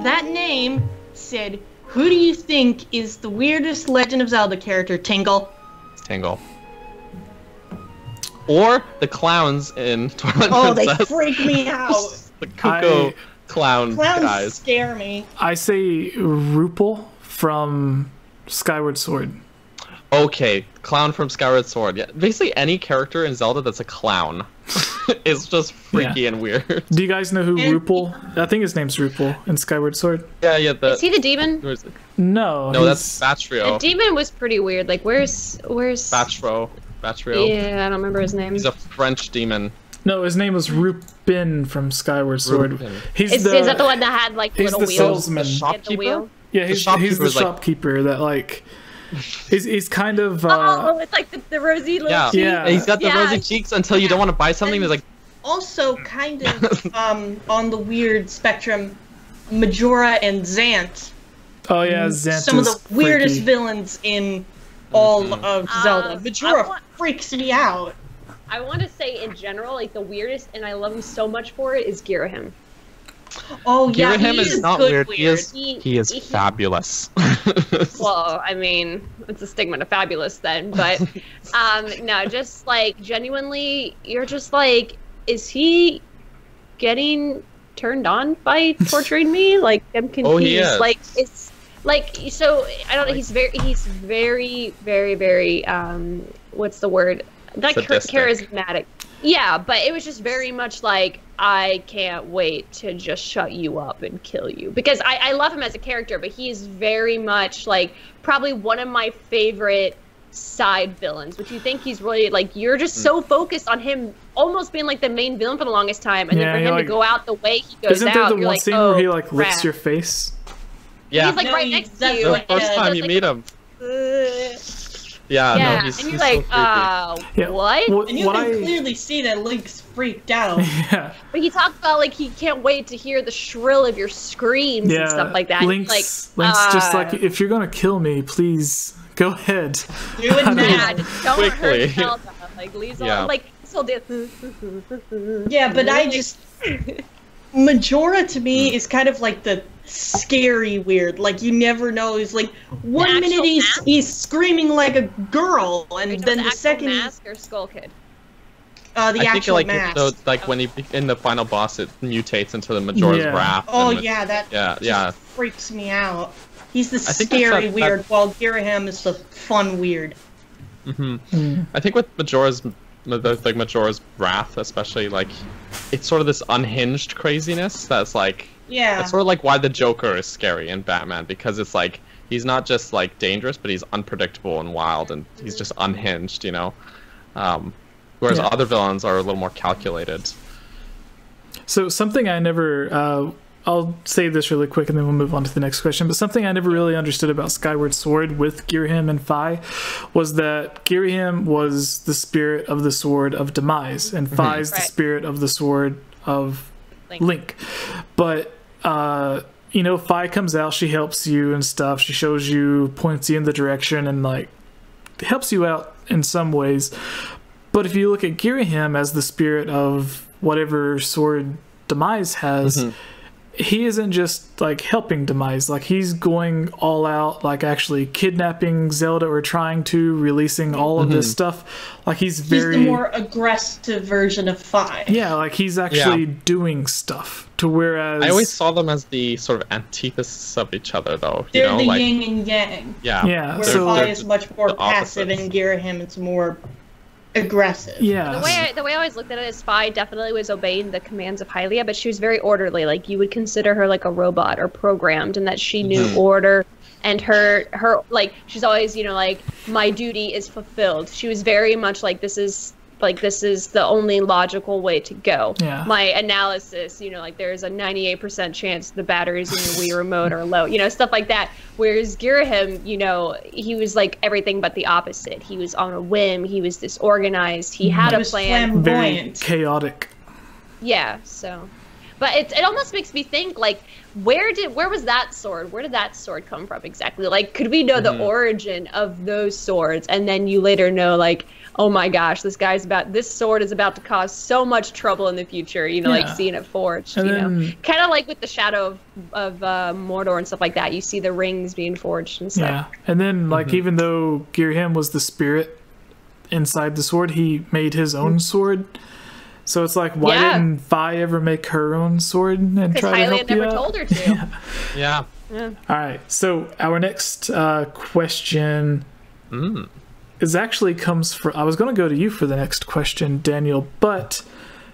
That name said, who do you think is the weirdest Legend of Zelda character, Tingle? It's Tingle. Or the clowns in Twilight Oh, Princess. they freak me out. The Cuckoo clown Clowns guys. scare me. I say Rupel from Skyward Sword. Okay, clown from Skyward Sword. Yeah, basically any character in Zelda that's a clown is just freaky and weird. Do you guys know who Rupel? I think his name's Rupel in Skyward Sword. Yeah. Is he the demon? No. No, that's Batrio. The demon was pretty weird. Like, where's Batrio. Yeah, I don't remember his name. He's a French demon. No, his name was Rupin from Skyward Sword. Is that the one that had like little wheels? Salesman. The shopkeeper? Yeah, he's the shopkeeper that like. He's kind of. Oh, it's like the rosy little cheeks. Yeah. He's got the rosy cheeks until you don't want to buy something. There's like. Also, kind of on the weird spectrum, Majora and Zant. Oh yeah, Zant. Some of the weirdest freaky villains in all of Zelda. Majora freaks me out. I want to say in general, like the weirdest, and I love him so much for it, is Girahim. Oh yeah, Girahim is not weird. He is he fabulous. Well, I mean, it's a stigma to fabulous then, but no, just like genuinely, you're just like, is he getting turned on by torturing me? Like I'm confused. Oh, he is. Like it's like so. I don't know. He's very, very. What's the word? Not charismatic. Yeah, but it was just very much like, I can't wait to just shut you up and kill you. Because I love him as a character, but he is very much like probably one of my favorite side villains, which you think he's really like, you're just so focused on him almost being like the main villain for the longest time, and then for him to go out the way he goes out, there the you're one like, scene oh, where he like crap. licks your face? Yeah. He's like right next to you. The first time you meet him. Yeah, no, he's and you're he's like, so what? And you can clearly see that Link's freaked out. Yeah. But he talks about like he can't wait to hear the shrill of your screams and stuff like that. Link's just like, if you're gonna kill me, please go ahead. Do it now. Yeah, just don't Quickly. hurt Zelda. Like Lisa, like still did. Yeah, but I just Majora to me is kind of like the scary weird. Like you never know. He's like one minute he's screaming like a girl, and then the second mask or Skull Kid. The actual mask. So, like when he in the final boss, it mutates into the Majora's Wrath. Oh yeah, that just freaks me out. He's the scary weird, while Girahim is the fun weird. I think with Majora's Wrath, especially, like it's sort of this unhinged craziness that's like. Yeah. That's sort of like why the Joker is scary in Batman, because it's like he's not just like dangerous, but he's unpredictable and wild, and he's just unhinged, you know. Whereas other villains are a little more calculated. So something I never, I'll say this really quick and then we'll move on to the next question, but something I never really understood about Skyward Sword with Girahim and Fi was that Girahim was the spirit of the Sword of Demise, and Fi's the spirit of the Sword of Link. But you know, Fi comes out, she helps you and stuff, she shows you, points you in the direction, and like helps you out in some ways. But if you look at Girahim as the spirit of whatever sword Demise has, he isn't just like helping Demise, like he's going all out, like actually kidnapping Zelda or trying to, releasing all of this stuff. Like he's the more aggressive version of Fi. Yeah, like he's actually doing stuff. To whereas I always saw them as the sort of antithesis of each other, though. They're the like, yin and yang. Yeah. Where Fi is much more passive, and Girahim is more aggressive. Yeah. The way I always looked at it is Fi definitely was obeying the commands of Hylia, but she was very orderly. Like you would consider her like a robot or programmed, and that she knew order, and her like she's always, you know, like my duty is fulfilled. She was very much like this is the only logical way to go. Yeah. My analysis, you know, like there's a 98% chance the batteries in your Wii remote are low, you know, stuff like that. Whereas Girahim, you know, he was like everything but the opposite. He was on a whim. He was disorganized. He had a plan. Very chaotic. Yeah. So, But it almost makes me think, like, where was that sword? Where did that sword come from exactly? Like, could we know the origin of those swords, and then you later know, like, oh my gosh, this sword is about to cause so much trouble in the future, you know, like seeing it forged, and know. Kind of like with the Shadow of Mordor and stuff like that, you see the rings being forged and stuff. Yeah, and then, like, even though Girham was the spirit inside the sword, he made his own sword. So it's like, why didn't Vi ever make her own sword and try to help you never out? told her to. Yeah. All right, so our next question is actually comes from... I was going to go to you for the next question, Daniel, but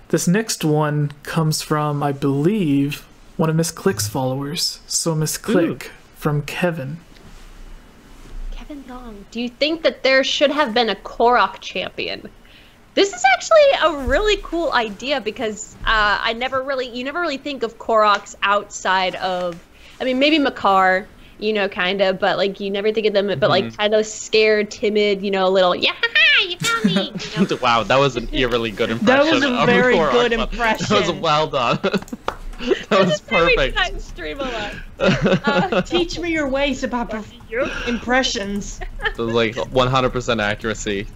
this next one comes from, I believe, one of Miss Click's followers. So Miss Click from Kevin. Kevin Long, do you think that there should have been a Korok champion? This is actually a really cool idea because you never really think of Koroks outside of, I mean, maybe Makar, you know, kind of, but like you never think of them, but like kind of scared, timid, you know, a little, you found me. You know? Wow, that was an eerily good impression. That was a very good impression. That was well done. That was perfect. Stream a lot. Teach me your ways about impressions. It was like 100% accuracy.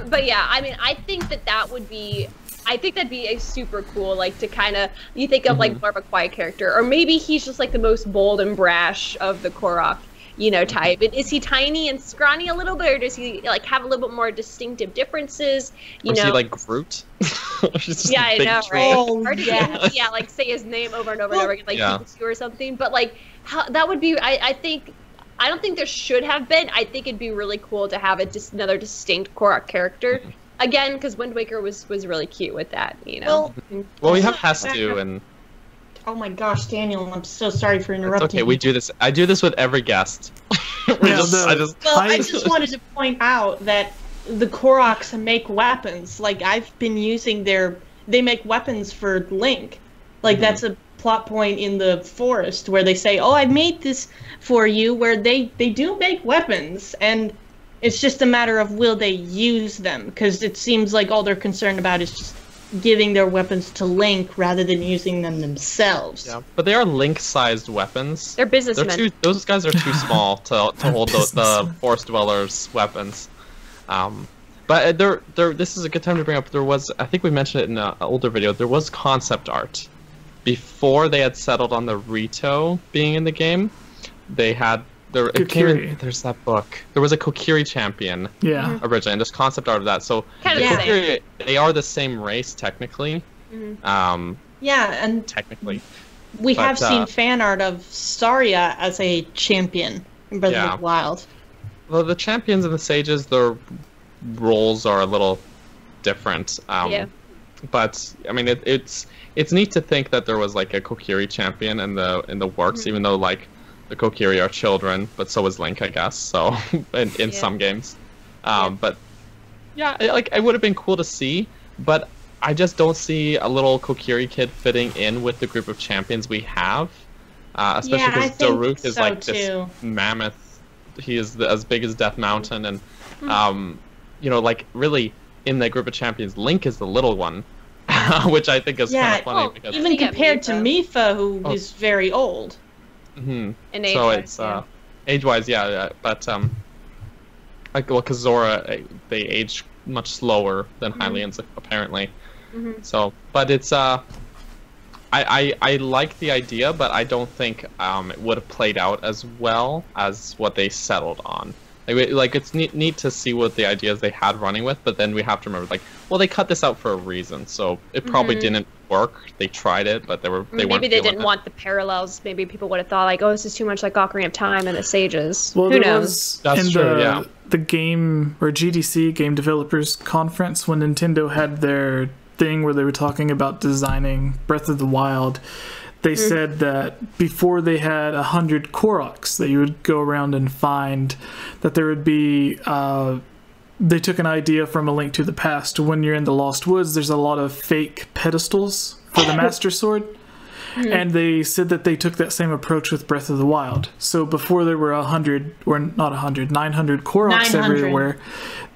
But yeah, I mean, I think that'd be a super cool, like, to kind of, you think of like more of a quiet character, or maybe he's just like the most bold and brash of the Korok, you know, type. Is he tiny and scrawny a little bit, or does he like have a little bit more distinctive differences? You know, is he like Groot? Yeah, I know, right? Oh, yeah, like say his name over and over and over again, like Pikachu or something. But like, that would be, I don't think there should have been. I think it'd be really cool to have another distinct Korok character. Again, because Wind Waker was really cute with that, you know. Well, we have Hestu and... Oh my gosh, Daniel, I'm so sorry for interrupting. It's okay, we do this. I do this with every guest. I just wanted to point out that the Koroks make weapons. Like, I've been using they make weapons for Link. Like, that's a plot point in the forest where they say, oh, I made this for you, where they do make weapons, and it's just a matter of will they use them, because it seems like all they're concerned about is just giving their weapons to Link rather than using them themselves. Yeah, but they are Link-sized weapons. They're businessmen. Those guys are too small to hold the forest dwellers' weapons. But this is a good time to bring up, I think we mentioned it in an older video, there was concept art. Before they had settled on the Rito being in the game, they had... there's that book. There was a Kokiri champion originally, and there's concept art of that. So Kokiri, they are the same race, technically. Yeah, and technically. We have seen fan art of Saria as a champion in Breath of the Wild. Well, the champions and the sages, their roles are a little different. But I mean, it's neat to think that there was like a Kokiri champion in the works, even though like the Kokiri are children, but so is Link, I guess. So in some games, but yeah, like it would have been cool to see, but I just don't see a little Kokiri kid fitting in with the group of champions we have, especially because Daruk is like this mammoth. He is as big as Death Mountain, and you know, like really in the group of champions, Link is the little one, which I think is kind of funny. Because even compared to Mipha, who is very old. And age-wise, so it's age-wise, but like because Zora, they age much slower than Hylians apparently. So, but it's I like the idea, but I don't think it would have played out as well as what they settled on. Like it's neat to see what the ideas they had running with, but then we have to remember, like, well, they cut this out for a reason, so it probably didn't work. They tried it, but maybe they didn't want the parallels. Maybe people would have thought like, oh, this is too much like Ocarina of Time and the Sages. Well, who knows? That's true. The game or GDC Game Developers Conference, when Nintendo had their thing where they were talking about designing Breath of the Wild, they said that before they had 100 Koroks that you would go around and find, that there would be they took an idea from A Link to the Past. When you're in the Lost Woods, there's a lot of fake pedestals for the Master Sword. And they said that they took that same approach with Breath of the Wild. So before there were 900 Koroks everywhere,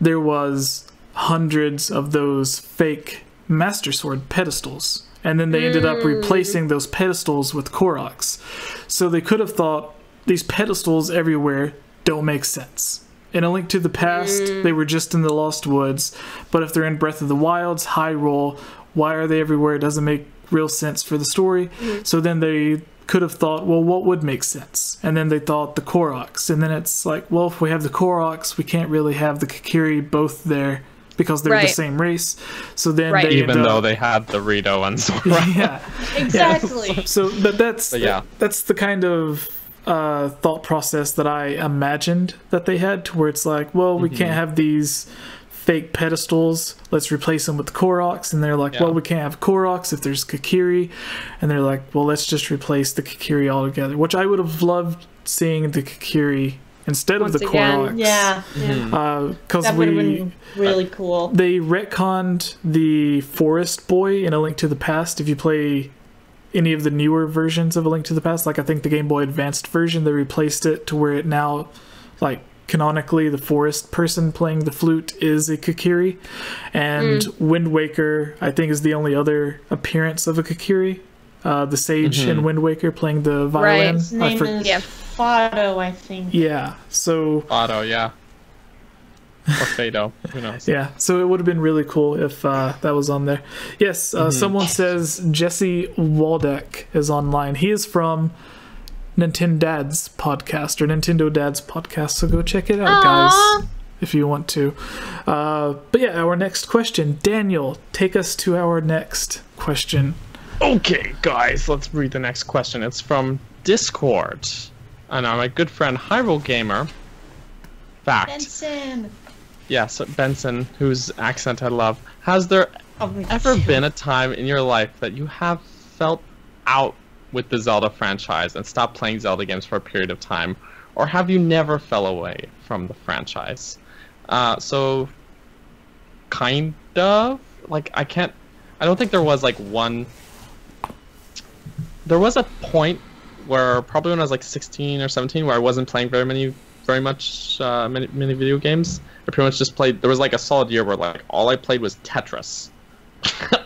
there was hundreds of those fake Master Sword pedestals. and then they ended up replacing those pedestals with Koroks. So they could have thought these pedestals everywhere don't make sense. In A Link to the Past, they were just in the Lost Woods, but if they're in Breath of the Wild's Hyrule, why are they everywhere? It doesn't make real sense for the story. So then they could have thought, well, what would make sense? And then they thought the Koroks. And then it's like, well, if we have the Koroks, we can't really have the Kokiri both there because they're the same race. So then they even though they had the Rito and Sora. Yeah. Exactly. Yeah. So but that's the kind of thought process that I imagined that they had, to where it's like, well, we can't have these fake pedestals, let's replace them with Koroks. And they're like, well, we can't have Koroks if there's Kokiri. And they're like, well, let's just replace the Kokiri altogether, which I would have loved seeing the Kokiri instead of the Koroks. Yeah. Because that would have been really cool. They retconned the Forest Boy in A Link to the Past. If you play any of the newer versions of A Link to the Past, like I think the Game Boy Advanced version, they replaced it to where it now, like, canonically the forest person playing the flute is a Kokiri. And Wind Waker, I think, is the only other appearance of a Kokiri. The sage in Wind Waker playing the violin. His name is Fado, I think. Yeah, so... Fado, yeah. Or Fado, who knows? Yeah, so it would have been really cool if that was on there. Yes, someone says Jesse Waldeck is online. He is from Nintendo Dad's podcast, or Nintendo Dad's podcast, so go check it out, guys, if you want to. But yeah, our next question. Daniel, take us to our next question. Okay, guys, let's read the next question. It's from Discord. And my good friend Hyrule Gamer. Fact. Benson. Yes, Benson, whose accent I love. Has there ever been a time in your life that you have felt out with the Zelda franchise and stopped playing Zelda games for a period of time? Or have you never fell away from the franchise? So, kind of. Like, I don't think there was, like, one... There was a point where, probably when I was, like, 16 or 17, where I wasn't playing very many video games. I pretty much just played. There was like a solid year where like all I played was Tetris,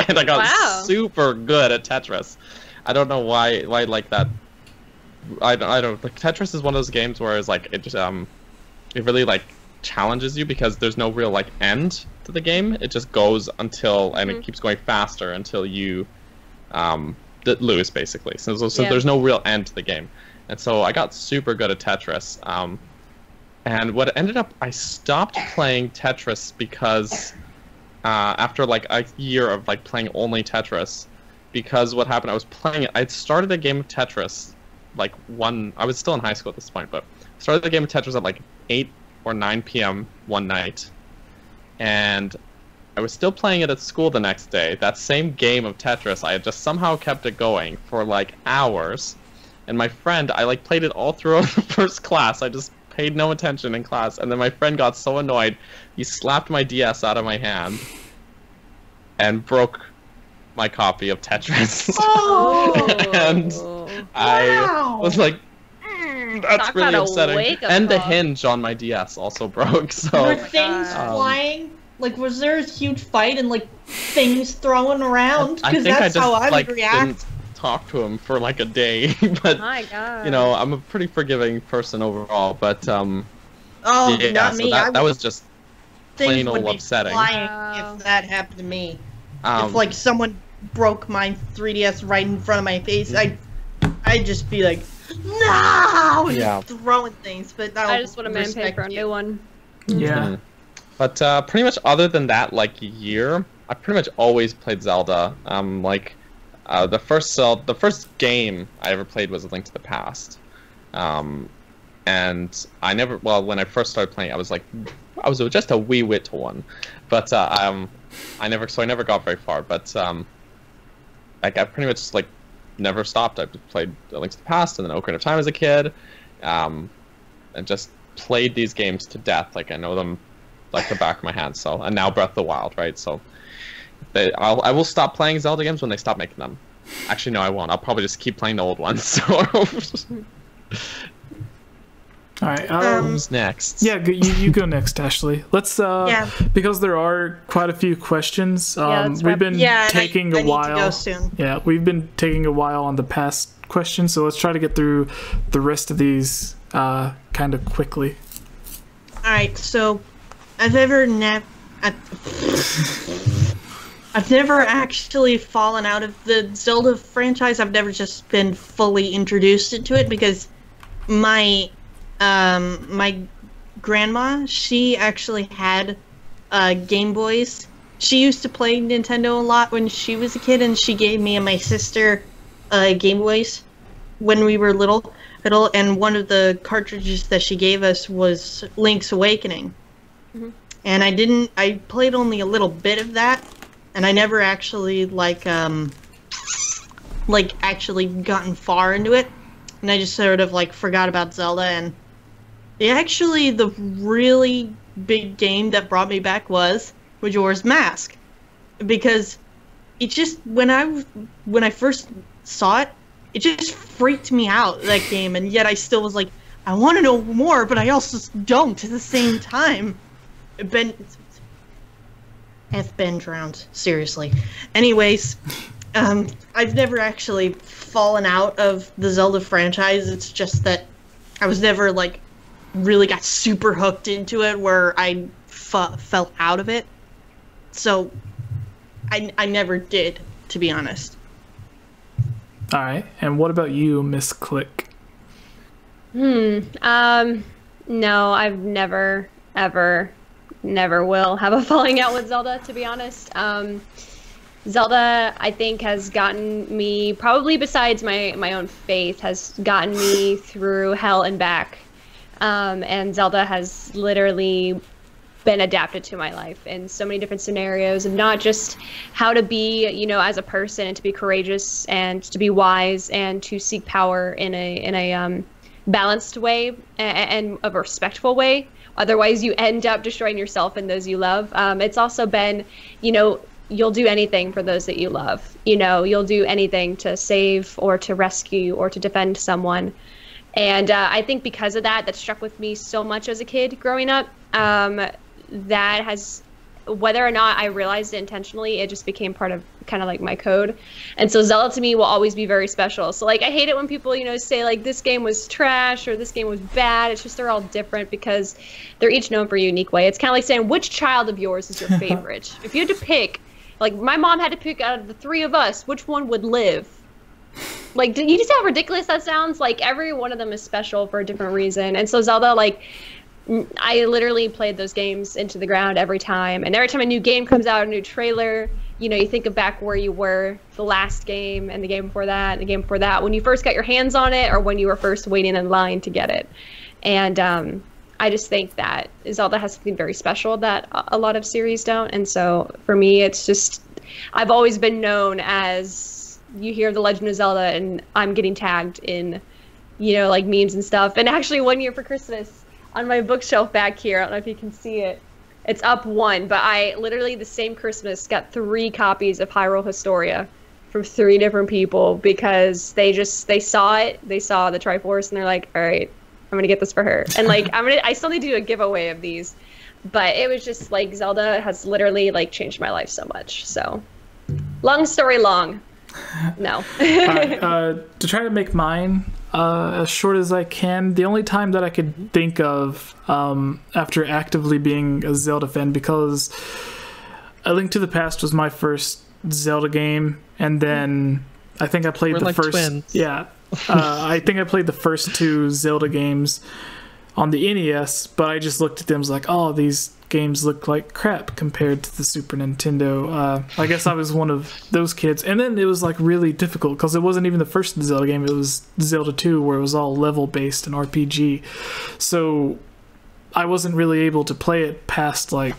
and I got super good at Tetris. I don't know why like that. I don't like Tetris is one of those games where it's like it just it really like challenges you because there's no real like end to the game. It just goes until and it keeps going faster until you lose basically. So there's no real end to the game, and so I got super good at Tetris. And what ended up, I stopped playing Tetris because after like a year of like playing only Tetris, because what happened, I was playing it. I'd started a game of Tetris, like I was still in high school at this point, but started the game of Tetris at like 8 or 9 p.m. one night, and I was still playing it at school the next day. That same game of Tetris, I had just somehow kept it going for like hours, and my friend, I like played it all throughout the first class. I just paid no attention in class, and then my friend got so annoyed, he slapped my DS out of my hand and broke my copy of Tetris. And I was like, that's really upsetting. And the hinge on my DS also broke. So were things flying? Like, was there a huge fight and like things thrown around? Because that's how I would react. Talk to him for like a day, but you know, I'm a pretty forgiving person overall. But not me. So that was just plain old upsetting. If that happened to me, if like someone broke my 3DS right in front of my face, I'd just be like, no, just throwing things. But I just want a man pay for a new one. Yeah. But pretty much other than that, like year, I pretty much always played Zelda. The first game I ever played was A Link to the Past, and I never. Well, when I first started playing, I was just a wee little one, but I never got very far. But like I pretty much just like never stopped. I played A Link to the Past and then Ocarina of Time as a kid, and just played these games to death. Like I know them like the back of my hand. So and now Breath of the Wild, right? So. I will stop playing Zelda games when they stop making them. Actually, no, I won't. I'll probably just keep playing the old ones. So. All right. Who's next? Yeah, you go next, Ashley. Let's because there are quite a few questions. We've been taking a while. Need to go soon. Yeah, we've been taking a while on the past questions, so let's try to get through the rest of these kind of quickly. All right. So, I've never actually fallen out of the Zelda franchise. I've never just been fully introduced into it because my grandma, she actually had Game Boys. She used to play Nintendo a lot when she was a kid, and she gave me and my sister Game Boys when we were little, and one of the cartridges that she gave us was Link's Awakening. Mm-hmm. And I played only a little bit of that, and I never actually actually gotten far into it, and I just sort of forgot about Zelda. And the really big game that brought me back was Majora's Mask, because it just when I first saw it, it just freaked me out, that game, and yet I still was like, I want to know more, but I also don't at the same time. Ben drowned, seriously. Anyways, I've never actually fallen out of the Zelda franchise. It's just that I was never really got super hooked into it where I fell out of it. So I never did, to be honest. All right, and what about you, Miss Click? No, I've never, ever, never will have a falling out with Zelda, to be honest. Zelda, I think, has gotten me, probably besides my own faith, has gotten me through hell and back. And Zelda has literally been adapted to my life in so many different scenarios, and not just how to be, as a person, and to be courageous and to be wise and to seek power in a balanced way and a respectful way. Otherwise, you end up destroying yourself and those you love. It's also been, you'll do anything for those that you love. You'll do anything to save or to rescue or to defend someone. And I think because of that struck with me so much as a kid growing up. That has, whether or not I realized it intentionally, it just became part of kind of my code. And so Zelda to me will always be very special. So I hate it when people, say this game was trash or this game was bad. It's just they're all different because they're each known for a unique way. It's kind of like saying, which child of yours is your favorite? If you had to pick, my mom had to pick out of the three of us, which one would live? Do you see how ridiculous that sounds? Every one of them is special for a different reason. And so Zelda, I literally played those games into the ground every time. And every time a new game comes out, a new trailer, you think of back where you were the last game and the game before that and the game before that, when you first got your hands on it or when you were first waiting in line to get it. And I just think that Zelda has something very special that a lot of series don't. And so for me, it's just, I've always been known as, you hear The Legend of Zelda and I'm getting tagged in, memes and stuff. And actually one year for Christmas, on my bookshelf back here, I don't know if you can see it, it's up one, but I literally the same Christmas got 3 copies of Hyrule Historia from 3 different people because they saw it, they saw the Triforce, and they're like, all right, I'm gonna get this for her. And I still need to do a giveaway of these, but it was just Zelda has literally changed my life so much. So long story long, no. To try to make mine as short as I can, the only time that I could think of after actively being a Zelda fan, because A Link to the Past was my first Zelda game, and then I think I played the first twins. I think I played the first 2 Zelda games on the NES, but I just looked at them and was like, oh, these games look like crap compared to the Super Nintendo. I guess I was one of those kids. And then it was really difficult because it wasn't even the first Zelda game. It was Zelda 2 where it was all level based and RPG. So I wasn't really able to play it past the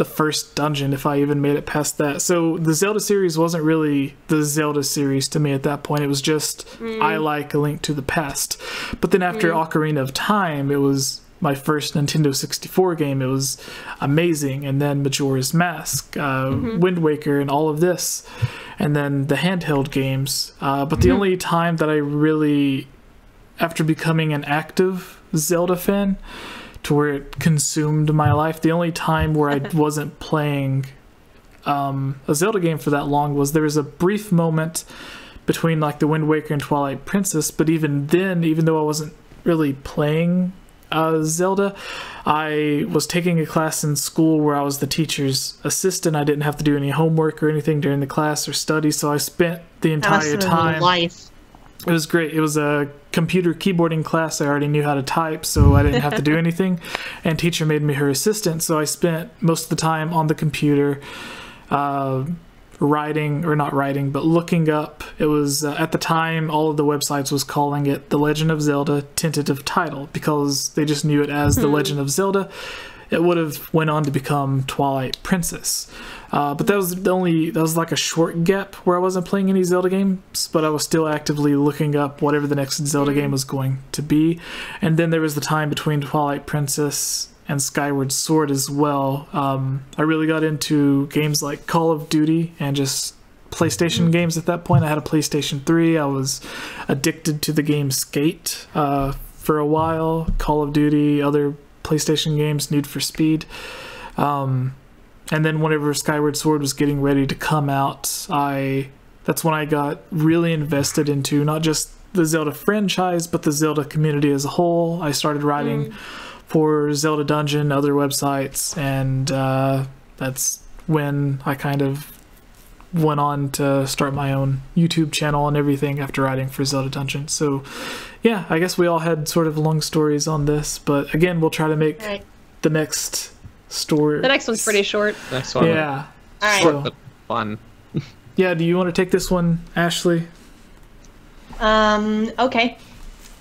first dungeon, if I even made it past that. So the Zelda series wasn't really the Zelda series to me at that point. It was just I like A Link to the Past. But then after Ocarina of Time, it was my first Nintendo 64 game. It was amazing. And then Majora's Mask, Wind Waker, and all of this. And then the handheld games. But the only time that I really after becoming an active Zelda fan, to where it consumed my life. The only time where I wasn't playing a Zelda game for that long was there was a brief moment between like the Wind Waker and Twilight Princess, but even then, even though I wasn't really playing Zelda, I was taking a class in school where I was the teacher's assistant. I didn't have to do any homework or anything during the class or study, so I spent the entire time. It was great. It was a computer keyboarding class. I already knew how to type, so I didn't have to do anything. And teacher made me her assistant, so I spent most of the time on the computer writing, or not writing, but looking up. It was, at the time, all of the websites was calling it The Legend of Zelda tentative title, because they just knew it as The Legend of Zelda. It would have went on to become Twilight Princess. But that was like a short gap where I wasn't playing any Zelda games, but I was still actively looking up whatever the next Zelda game was going to be. And then there was the time between Twilight Princess and Skyward Sword as well. I really got into games like Call of Duty and just PlayStation games at that point. I had a PlayStation 3. I was addicted to the game Skate for a while. Call of Duty, other PlayStation games, Need for Speed. And then whenever Skyward Sword was getting ready to come out, that's when I got really invested into not just the Zelda franchise, but the Zelda community as a whole. I started writing for Zelda Dungeon, other websites, and that's when I kind of went on to start my own YouTube channel and everything after writing for Zelda Dungeon. So yeah, I guess we all had sort of long stories on this, but again, we'll try to make the next story. The next one's pretty short. Next one. Yeah. Short but fun. Yeah, do you want to take this one, Ashley? Okay.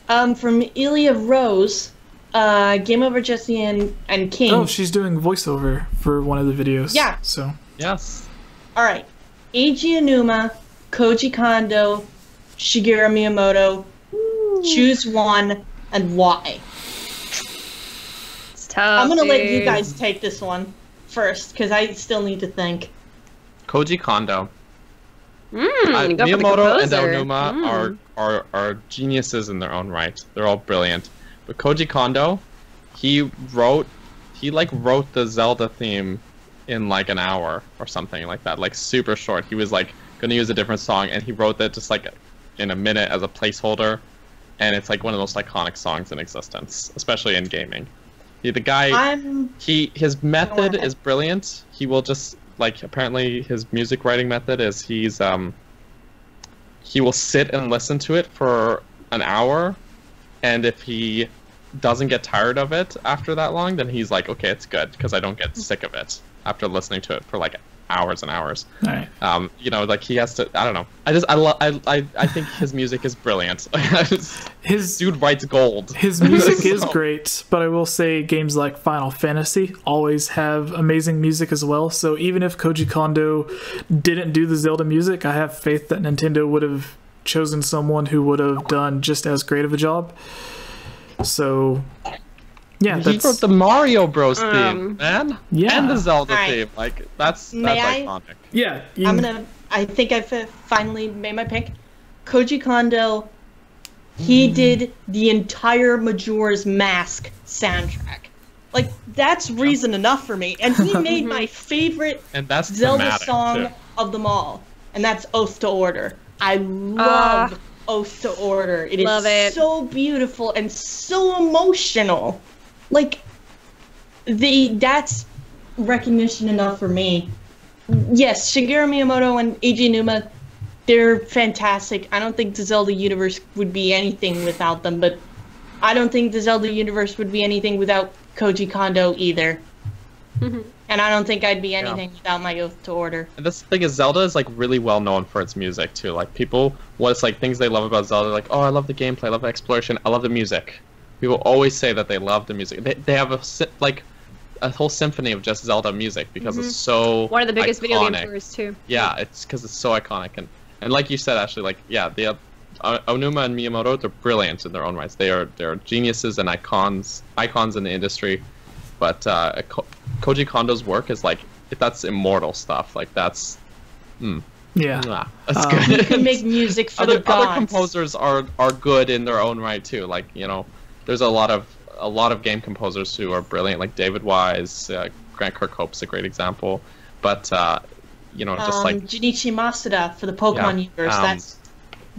From Ilya Rose, GameOverJesse and King. Oh, she's doing voiceover for one of the videos. Yeah. So. Yes. Alright. Eiji Aonuma, Koji Kondo, Shigeru Miyamoto. Choose one and why. It's tough. I'm gonna let you guys take this one first, because I still need to think. Koji Kondo. Miyamoto and Aonuma are geniuses in their own right. They're all brilliant. But Koji Kondo, he wrote the Zelda theme in like an hour or something like that, like super short. He was like gonna use a different song, and he wrote that just like in a minute as a placeholder, and it's like one of the most iconic songs in existence, especially in gaming. His method is brilliant. He will just like, apparently his music writing method is he will sit and listen to it for an hour, and if he doesn't get tired of it after that long, then he's like, okay, it's good, because I don't get sick of it after listening to it for like hours and hours. Right. You know, like he has to. I don't know. I think his music is brilliant. His dude writes gold. His music is great, but I will say games like Final Fantasy always have amazing music as well. So even if Koji Kondo didn't do the Zelda music, I have faith that Nintendo would have chosen someone who would have done just as great of a job. So. Yeah, he wrote the Mario Bros theme, man. Yeah, and the Zelda theme. Like that's iconic. Yeah, I think I've finally made my pick. Koji Kondo. He did the entire Majora's Mask soundtrack. Like that's reason enough for me. And he made my favorite Zelda song of them all, and that's Oath to Order. I love Oath to Order. It is so beautiful and so emotional. Like, that's recognition enough for me. Yes, Shigeru Miyamoto and Eiji Aonuma, they're fantastic. I don't think the Zelda universe would be anything without them, but I don't think the Zelda universe would be anything without Koji Kondo either. And I don't think I'd be anything without my Oath to Order. And this thing is, Zelda is like really well known for its music too. Like people, what's like things they love about Zelda, like, oh, I love the gameplay, I love the exploration, I love the music. People always say that they love the music. They have a whole symphony of just Zelda music because it's so one of the biggest video game iconic. tours too. Yeah, it's because it's so iconic, and like you said, Ashley, like the Aonuma and Miyamoto, they're brilliant in their own rights. They're geniuses and icons in the industry. But Koji Kondo's work is like that's immortal stuff. Like that's Yeah, that's good. You can make music for the gods. Other composers are good in their own right too. Like, you know, there's a lot of game composers who are brilliant, like David Wise, Grant Kirkhope's a great example. But you know, just like Junichi Masuda for the Pokemon universe. That's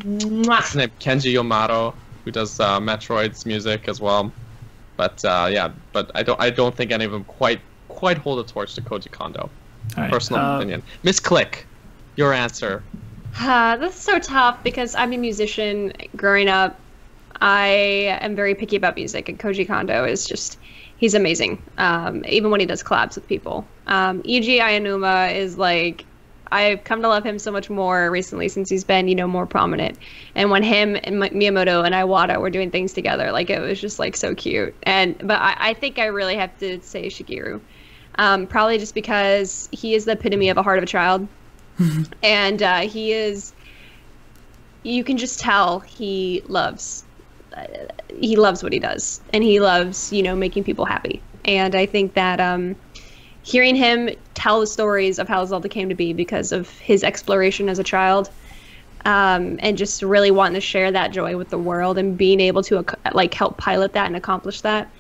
what's his name? Kenji Yamato, who does Metroid's music as well. But yeah, but I don't think any of them quite hold a torch to Koji Kondo. Right, personal opinion. Miss Click, your answer. That's so tough because I'm a musician growing up. I am very picky about music, and Koji Kondo is just, he's amazing. Even when he does collabs with people. Eiji Aonuma is like, I've come to love him so much more recently since he's been, you know, more prominent. And when him and Miyamoto and Iwata were doing things together, like, it was just like so cute. But I think I really have to say Shigeru. Probably just because he is the epitome of a heart of a child. And he is, you can just tell he loves what he does, and he loves, you know, making people happy. And I think that hearing him tell the stories of how Zelda came to be because of his exploration as a child, and just really wanting to share that joy with the world and being able to like help pilot that and accomplish that,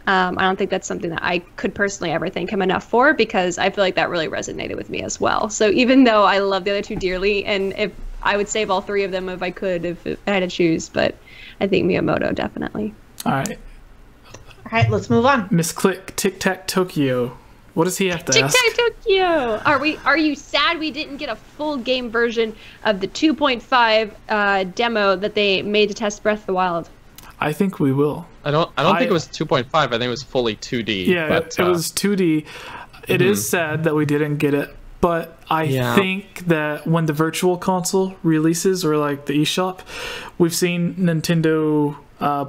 I don't think that's something that I could personally ever thank him enough for, because I feel like that really resonated with me as well. So even though I love the other two dearly, and if I would save all three of them if I could, if I had to choose, but I think Miyamoto definitely. All right, let's move on. Miss Click, Tic Tac Tokyo. What does he have to ask? Tic Tac Tokyo. Are you sad we didn't get a full game version of the 2.5 demo that they made to test Breath of the Wild? I think we will. I don't think it was 2.5. I think it was fully 2D. Yeah, but, it was 2D. It is sad that we didn't get it, but I think that when the virtual console releases, or like the eShop, we've seen Nintendo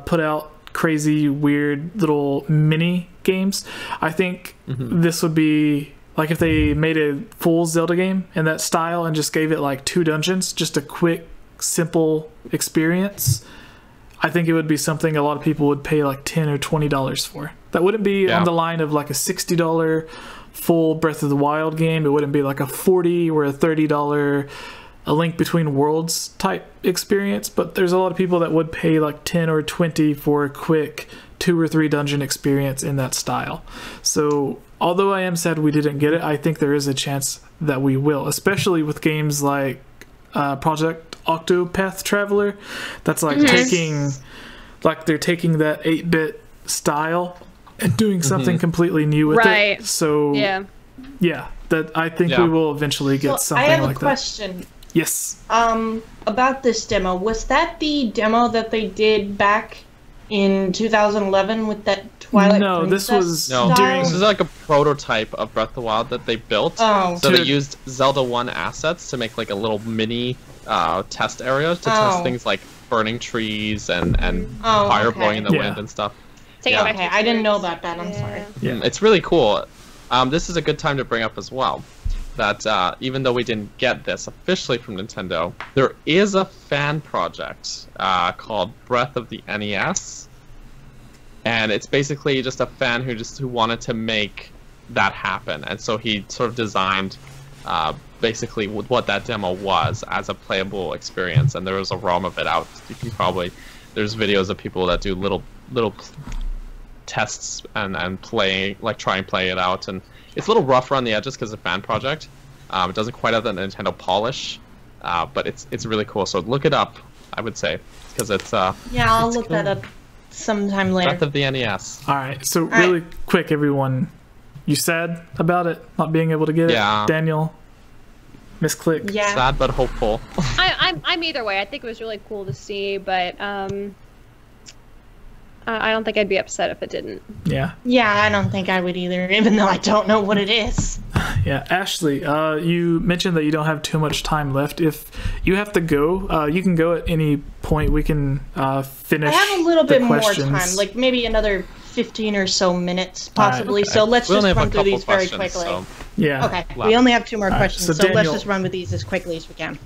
put out crazy, weird little mini games. I think this would be like if they made a full Zelda game in that style and just gave it like 2 dungeons, just a quick, simple experience. I think it would be something a lot of people would pay like $10 or $20 for. That wouldn't be on the line of like a $60 full Breath of the Wild game. It wouldn't be like a $40 or a $30 A Link Between Worlds type experience. But there's a lot of people that would pay like 10 or 20 for a quick 2 or 3 dungeon experience in that style. So although I am sad we didn't get it, I think there is a chance that we will, especially with games like Project Octopath Traveler. That's like taking that 8-bit style and doing something completely new with it. So yeah, that I think we will eventually get something like that. I have a question. Yes. About this demo, was that the demo that they did back in 2011 with that Twilight Princess this is like a prototype of Breath of the Wild that they built. So they used Zelda 1 assets to make like a little mini test area to test things like burning trees and fire blowing in the wind and stuff. Okay, I didn't know about that. I'm sorry. Yeah, it's really cool. This is a good time to bring up as well that even though we didn't get this officially from Nintendo, there is a fan project called Breath of the NES, and it's basically just a fan who wanted to make that happen, and so he sort of designed basically what that demo was as a playable experience, and there was a ROM of it out. You can probably, there's videos of people that do little tests and play, like try and play it out, and it's a little rough around the edges because it's a fan project. It doesn't quite have the Nintendo polish, but it's really cool. So look it up, I would say, because it's I'll look that up sometime later. Breath of the NES. All right, so really quick, everyone, you sad about it not being able to get it? Daniel, Miss Click. Yeah. Sad but hopeful. I'm either way. I think it was really cool to see, but I don't think I'd be upset if it didn't. Yeah, I don't think I would either, even though I don't know what it is. Yeah, Ashley, you mentioned that you don't have too much time left. If you have to go, you can go at any point. We can finish. I have a little bit more time, like maybe another 15 or so minutes, possibly. So let's just run through these very quickly. Yeah. Okay. We only have 2 more questions, so let's just run with these as quickly as we can.